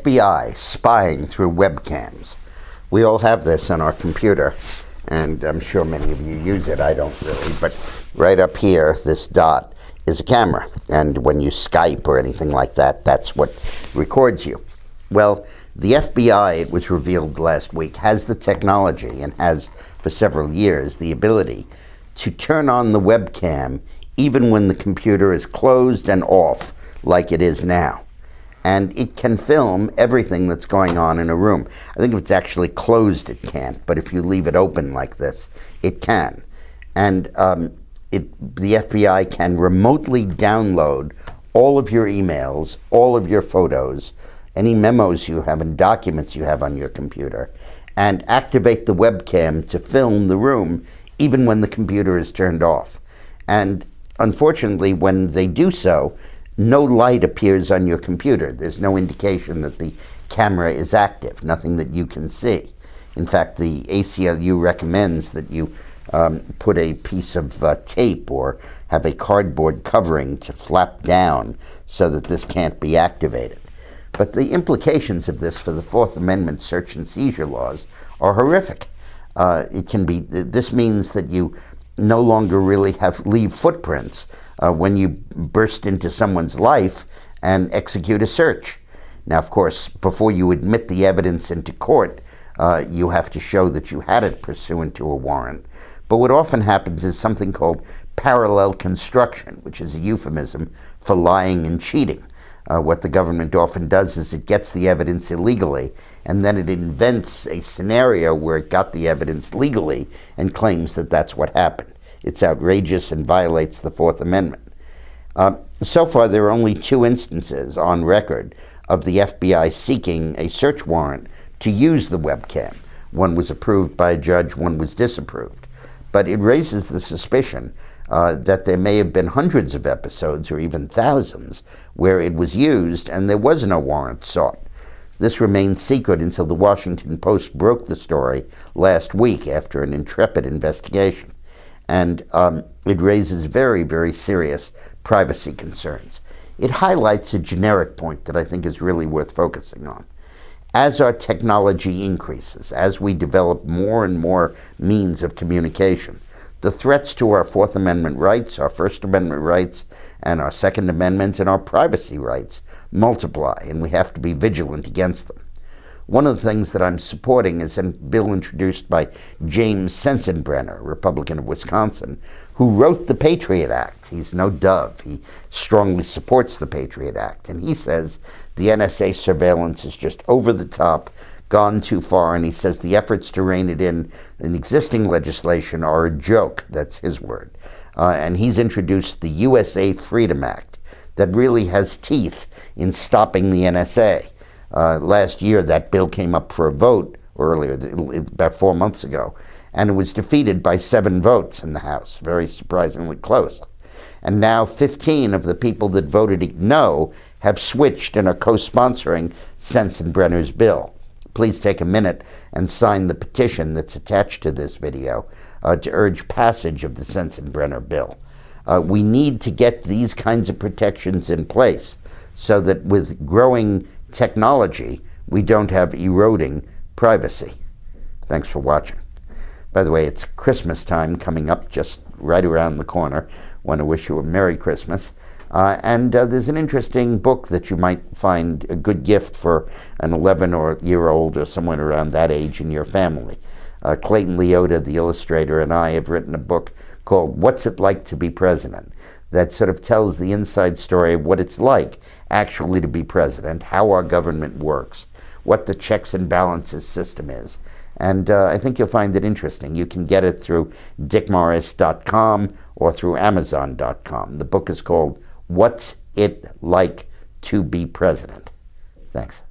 FBI spying through webcams. We all have this on our computer, and I'm sure many of you use it. I don't really, but right up here, this dot is a camera. And when you Skype or anything like that, that's what records you. Well, the FBI, it was revealed last week, has the technology and has for several years the ability to turn on the webcam even when the computer is closed and off like it is now. And it can film everything that's going on in a room. I think if it's actually closed, it can't, but if you leave it open like this, it can. And the FBI can remotely download all of your emails, all of your photos, any memos you have and documents you have on your computer, and activate the webcam to film the room even when the computer is turned off. And unfortunately, when they do so, no light appears on your computer. There's no indication that the camera is active, nothing that you can see. In fact, the ACLU recommends that you put a piece of tape or have a cardboard covering to flap down so that this can't be activated. But the implications of this for the Fourth Amendment search and seizure laws are horrific. This means that you no longer really leave footprints when you burst into someone's life and execute a search. Now, of course, before you admit the evidence into court, you have to show that you had it pursuant to a warrant. But what often happens is something called parallel construction, which is a euphemism for lying and cheating. What the government often does is it gets the evidence illegally, and then it invents a scenario where it got the evidence legally and claims that that's what happened. It's outrageous and violates the Fourth Amendment. So far, there are only 2 instances on record of the FBI seeking a search warrant to use the webcam. One was approved by a judge, one was disapproved. But it raises the suspicion that there may have been hundreds of episodes, or even thousands, where it was used and there was no warrant sought. This remained secret until the Washington Post broke the story last week after an intrepid investigation. And it raises very, very serious privacy concerns. It highlights a generic point that I think is really worth focusing on. As our technology increases, as we develop more and more means of communication, the threats to our Fourth Amendment rights, our First Amendment rights, and our Second Amendment and our privacy rights multiply, and we have to be vigilant against them. One of the things that I'm supporting is a bill introduced by James Sensenbrenner, a Republican of Wisconsin, who wrote the Patriot Act. He's no dove. He strongly supports the Patriot Act, and he says the NSA surveillance is just over the top, gone too far, and he says the efforts to rein it in existing legislation are a joke. That's his word. And he's introduced the USA Freedom Act that really has teeth in stopping the NSA. Last year, that bill came up for a vote earlier, about 4 months ago, and it was defeated by 7 votes in the House, very surprisingly close. And now 15 of the people that voted no have switched and are co-sponsoring Sensenbrenner's bill. Please take a minute and sign the petition that's attached to this video to urge passage of the Sensenbrenner bill. We need to get these kinds of protections in place so that with growing technology, we don't have eroding privacy. Thanks for watching. By the way, it's Christmas time coming up just right around the corner. Want to wish you a Merry Christmas. And there's an interesting book that you might find a good gift for an 11-year-old or someone around that age in your family. Clayton Leota, the illustrator, and I have written a book called What's It Like to Be President? That sort of tells the inside story of what it's like actually to be president, how our government works, what the checks and balances system is. And I think you'll find it interesting. You can get it through dickmorris.com or through amazon.com. The book is called What's It Like to Be President? Thanks.